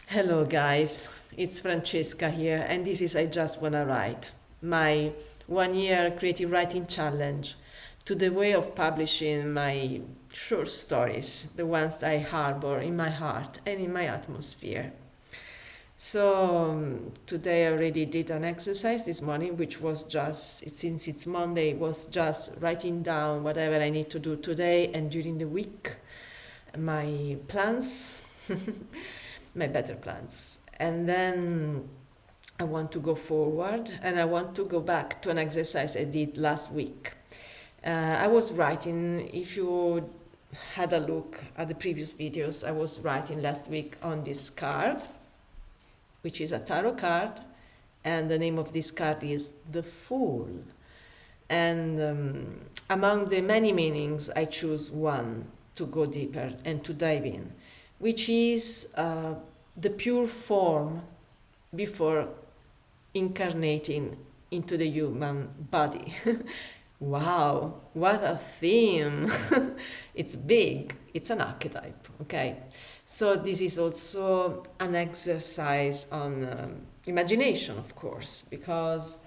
Hello, guys. It's Francesca here, and this is I Just Wanna Write, my 1 year creative writing challenge to the way of publishing my short stories, the ones I harbor in my heart and in my atmosphere. So today I already did an exercise this morning, which was since it's Monday, was just writing down whatever I need to do today and during the week, my plans, my better plans. And then I want to go forward and I want to go back to an exercise I did last week. I was writing, if you had a look at the previous videos, I was writing last week on this card, which is a tarot card, and the name of this card is The Fool. And among the many meanings, I choose one to go deeper and to dive in, which is the pure form before incarnating into the human body. Wow, what a theme! It's big, it's an archetype, okay? So, this is also an exercise on imagination, of course, because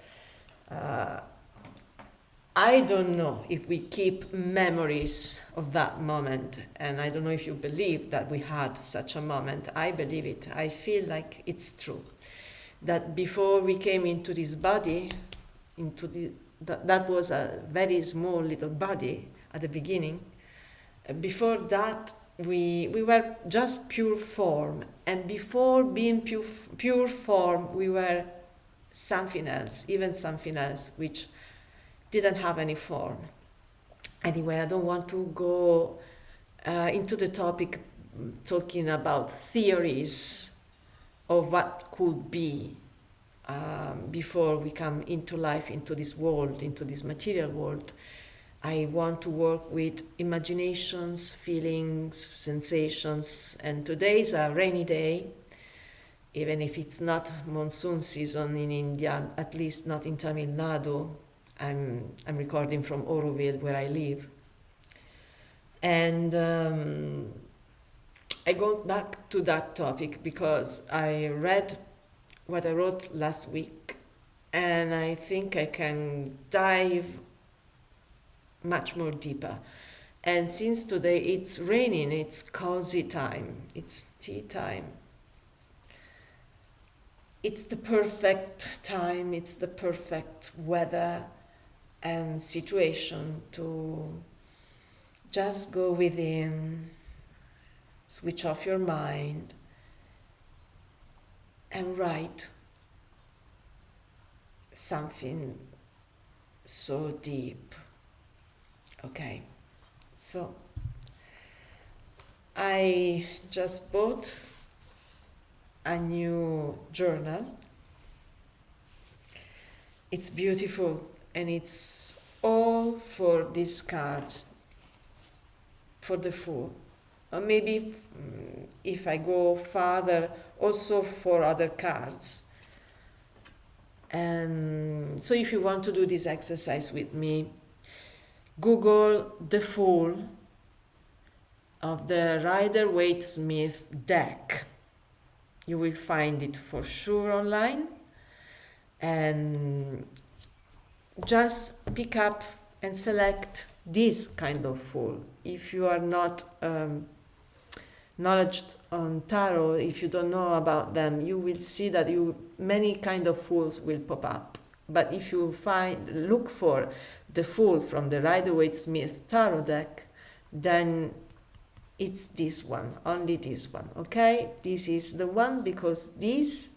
I don't know if we keep memories of that moment, and I don't know if you believe that we had such a moment. I believe it. I feel like it's true. That before we came into this body, that was a very small little body at the beginning. Before that, we were just pure form, and before being pure form, we were something else, even something else, which didn't have any form. Anyway, I don't want to go into the topic talking about theories of what could be before we come into life, into this world, into this material world. I want to work with imaginations, feelings, sensations, and today is a rainy day, even if it's not monsoon season in India, at least not in Tamil Nadu. I'm recording from Auroville, where I live. And I go back to that topic because I read what I wrote last week, and I think I can dive much more deeper. And since today it's raining, it's cozy time, it's tea time. It's the perfect time, it's the perfect weather and situation to just go within, switch off your mind, and write something so deep. Okay, so I just bought a new journal. It's beautiful, and it's all for this card, for the Fool. Or maybe if I go further, also for other cards. And so if you want to do this exercise with me, Google The Fool of the Rider-Waite-Smith deck. You will find it for sure online. And just pick up and select this kind of fool. If you are not knowledgeable on tarot, if you don't know about them, you will see that many kind of fools will pop up. But if you look for the Fool from the Rider-Waite-Smith tarot deck, then it's this one, only this one, okay? This is the one, because this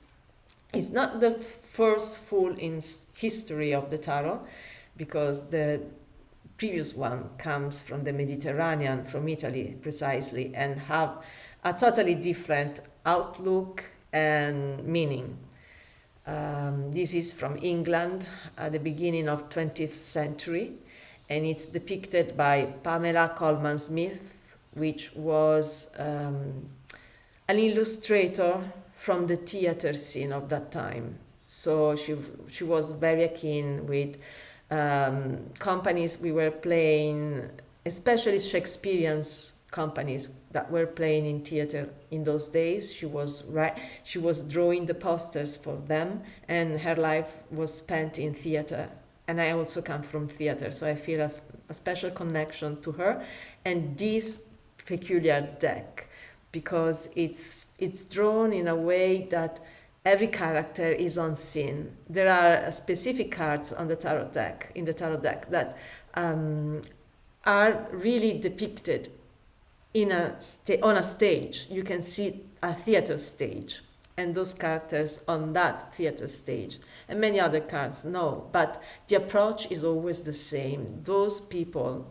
is not the first Fool in history of the tarot, because the previous one comes from the Mediterranean, from Italy precisely, and have a totally different outlook and meaning. This is from England at the beginning of 20th century, and it's depicted by Pamela Colman Smith, which was an illustrator from the theater scene of that time. So she was very keen with companies we were playing, especially Shakespearean companies that were playing in theater in those days. She was drawing the posters for them, and her life was spent in theater. And I also come from theater, so I feel a special connection to her and this peculiar deck, because it's drawn in a way that every character is on scene. There are specific cards on the tarot deck, in the tarot deck, that are really depicted on a stage. You can see a theater stage, and those characters on that theater stage, and many other cards. No, but the approach is always the same. Those people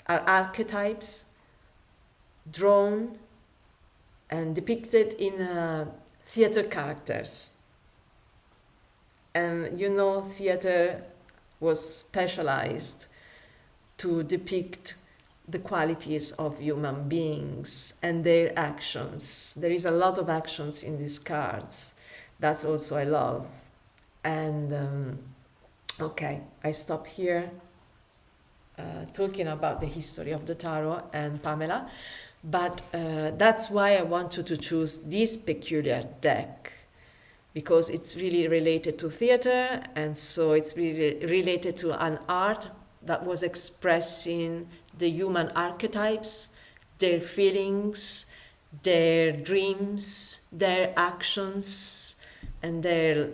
are archetypes drawn and depicted in theater characters. And theater was specialized to depict the qualities of human beings and their actions. There is a lot of actions in these cards. That's also I love. And okay, I stop here talking about the history of the tarot and Pamela, but that's why I wanted to choose this peculiar deck, because it's really related to theater, and so it's really related to an art that was expressing the human archetypes, their feelings, their dreams, their actions, and their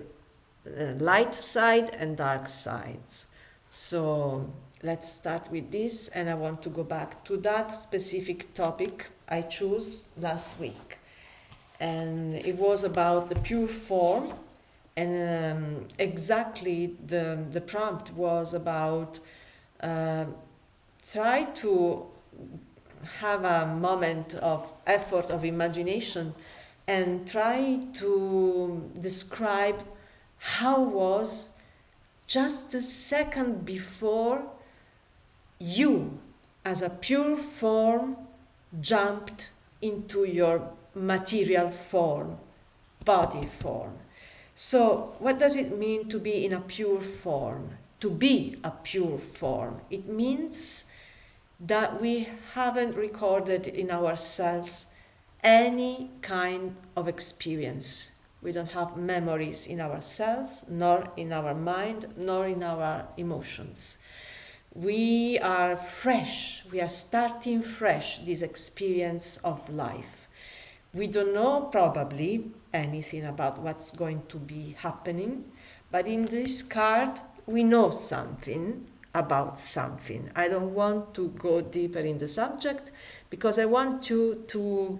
light side and dark sides. So let's start with this, and I want to go back to that specific topic I chose last week. And it was about the pure form, and exactly the prompt was about try to have a moment of effort of imagination and try to describe how was just the second before you as a pure form jumped into your material form, body form. So what does it mean to be in a pure form? To be a pure form, it means that we haven't recorded in ourselves any kind of experience. We don't have memories in ourselves, nor in our mind, nor in our emotions. We are fresh. We are starting fresh this experience of life. We don't know probably anything about what's going to be happening, but in this card we know something about something. I don't want to go deeper in the subject because I want you to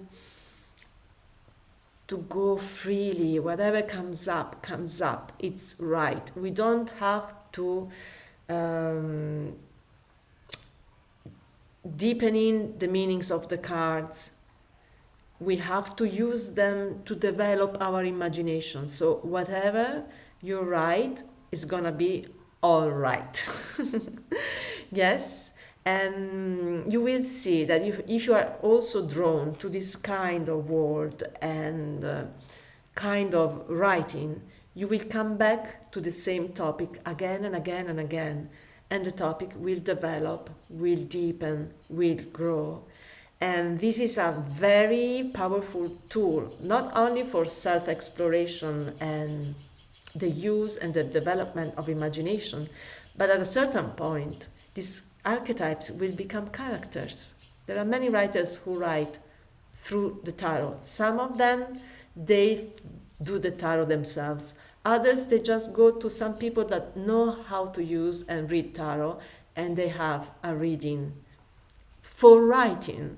go freely. Whatever comes up, it's right. We don't have to deepening the meanings of the cards. We have to use them to develop our imagination. So whatever you write is gonna be all right. Yes, and you will see that if you are also drawn to this kind of word and kind of writing, you will come back to the same topic again and again and again, and the topic will develop, will deepen, will grow. And this is a very powerful tool, not only for self-exploration and the use and the development of imagination, but at a certain point, these archetypes will become characters. There are many writers who write through the tarot. Some of them, they do the tarot themselves. Others, they just go to some people that know how to use and read tarot, and they have a reading for writing.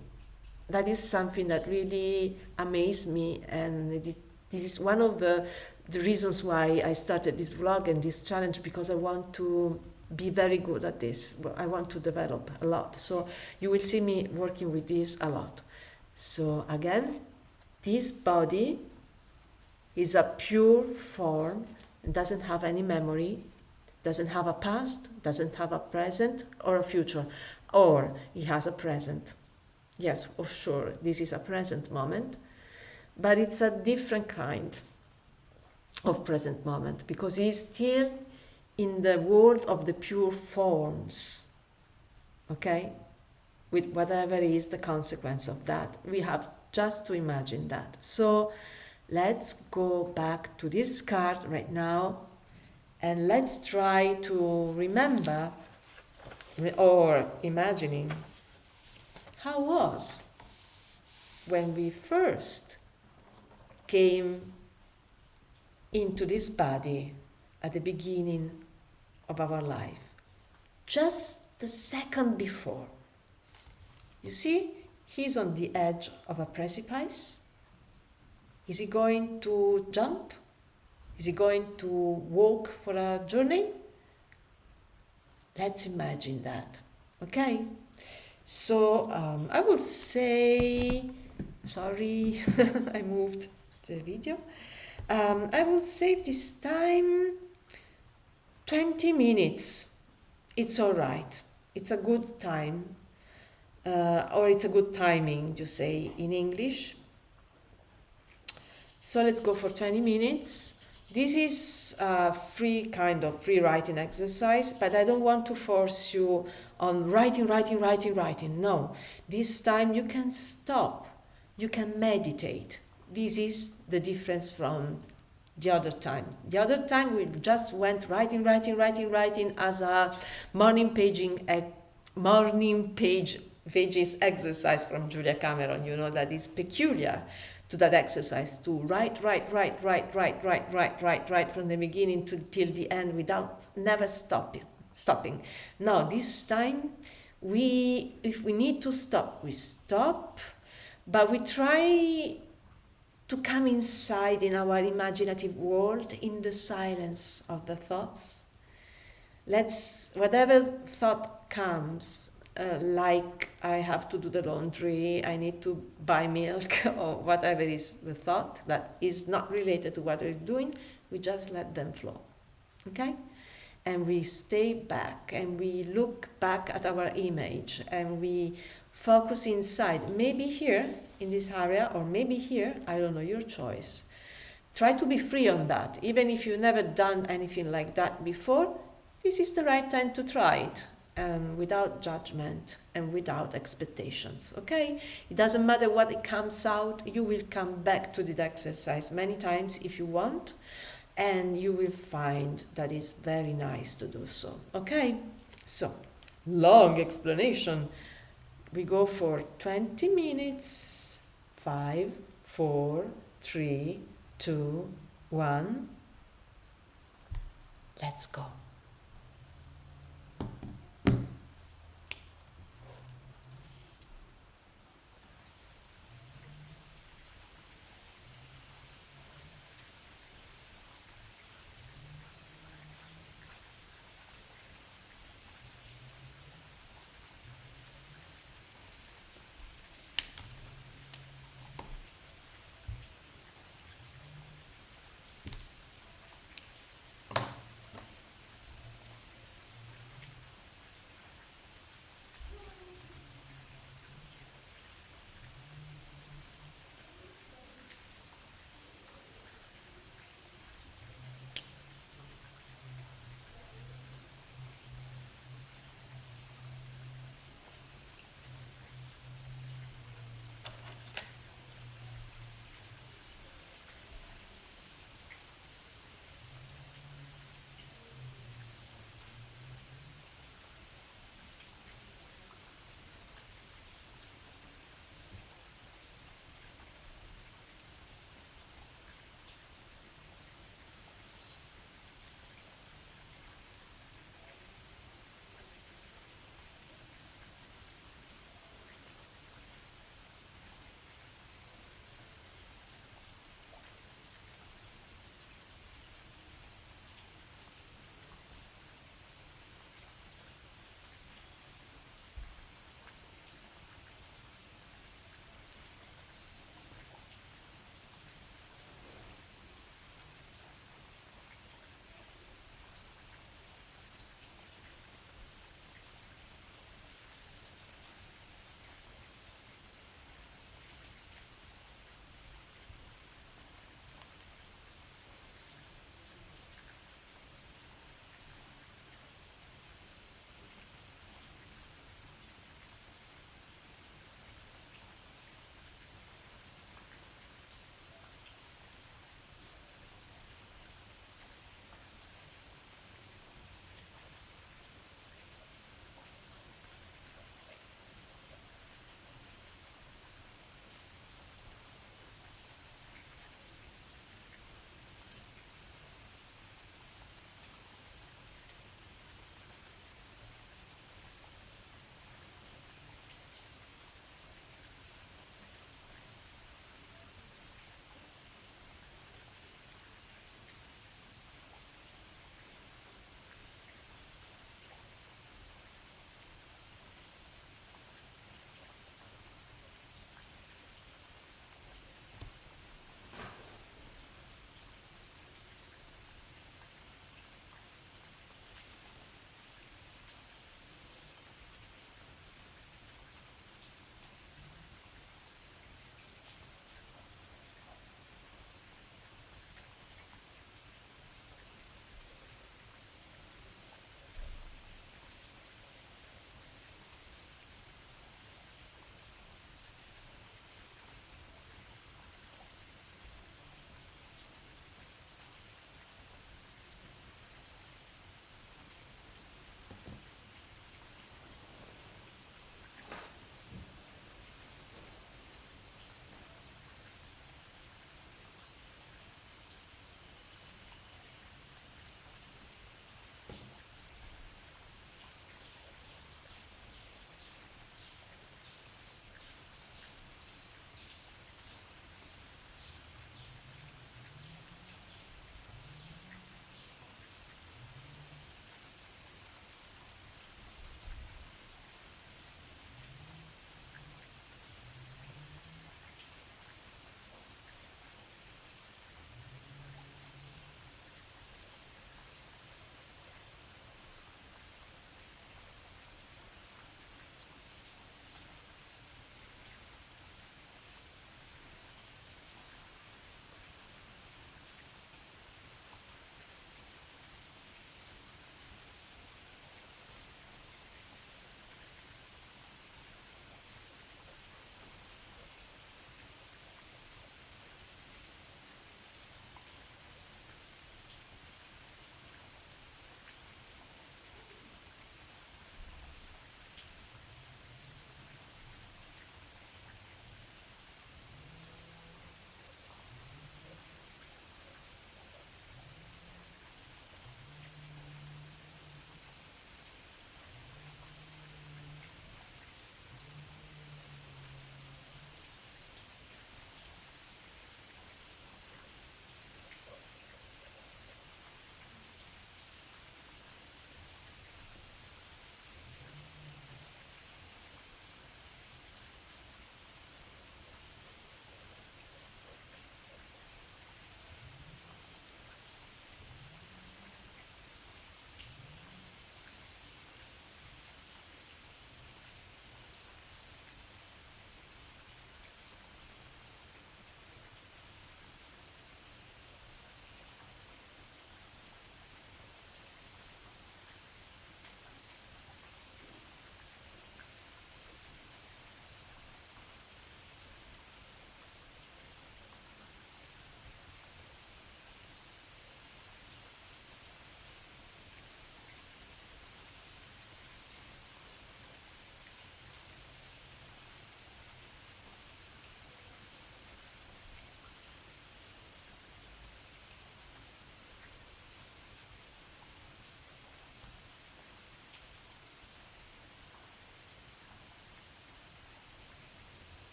That is something that really amazed me, and this is one of the reasons why I started this vlog and this challenge, because I want to be very good at this. I want to develop a lot. So you will see me working with this a lot. So again, this body is a pure form and doesn't have any memory, doesn't have a past, doesn't have a present or a future, or it has a present. Yes, for sure, this is a present moment, but it's a different kind of present moment because he's still in the world of the pure forms, okay? with whatever is the consequence of that. We have just to imagine that. So let's go back to this card right now and let's try to remember or imagining how was when we first came into this body at the beginning of our life, just the second before. You see, he's on the edge of a precipice. Is he going to jump? Is he going to walk for a journey? Let's imagine that, okay? So I will say, sorry, I moved the video. I will say this time 20 minutes. It's all right. It's a good time, or it's a good timing, you say in English. So let's go for 20 minutes. This is a free writing exercise, but I don't want to force you on writing. No, this time you can stop, you can meditate. This is the difference from the other time. The other time we just went writing as a morning pages exercise from Julia Cameron. You know that is peculiar to that exercise, to write from the beginning till the end without never stopping. Now this time if we need to stop, we stop, but we try to come inside in our imaginative world, in the silence of the thoughts. Whatever thought comes, like I have to do the laundry, I need to buy milk, or whatever is the thought that is not related to what we're doing, we just let them flow, okay? And we stay back and we look back at our image and we focus inside, maybe here in this area or maybe here, I don't know, your choice. Try to be free on that. Even if you've never done anything like that before, this is the right time to try it, without judgment and without expectations, okay? It doesn't matter what it comes out, you will come back to this exercise many times if you want, and you will find that it's very nice to do so, okay? So, long explanation. We go for 20 minutes. 5, 4, 3, 2, 1. Let's go.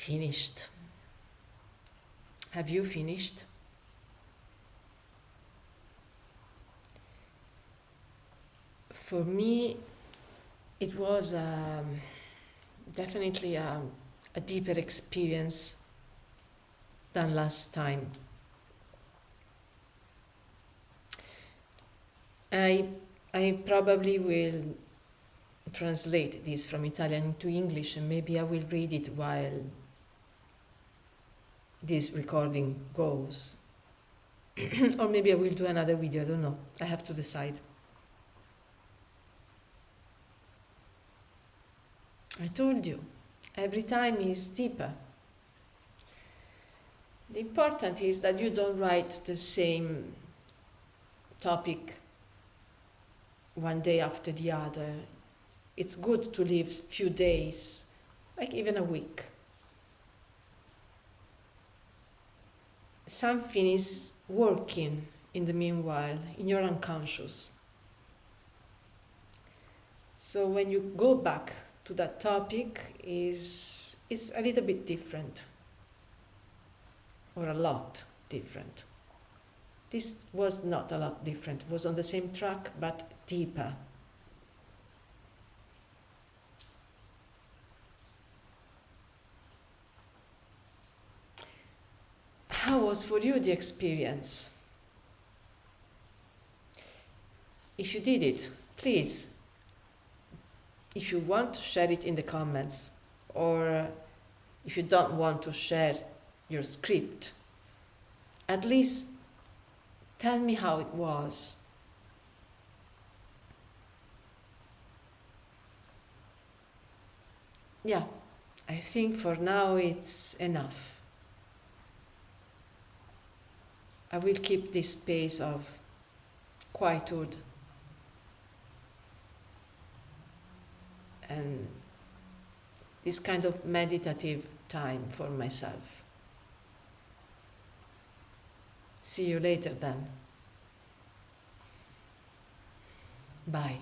finished. Have you finished? For me, it was definitely a deeper experience than last time. I, I probably will translate this from Italian to English, and maybe I will read it while this recording goes. Or maybe I will do another video, I don't know. I have to decide. I told you, every time is deeper. The important is that you don't write the same topic one day after the other. It's good to live few days, like even a week. Something is working in the meanwhile in your unconscious. So when you go back to that topic, is a little bit different, or a lot different. This was not a lot different. It was on the same track, but deeper. How was for you the experience? If you did it, please, if you want to share it in the comments, or if you don't want to share your script, at least tell me how it was. Yeah, I think for now it's enough. I will keep this space of quietude and this kind of meditative time for myself. See you later then. Bye.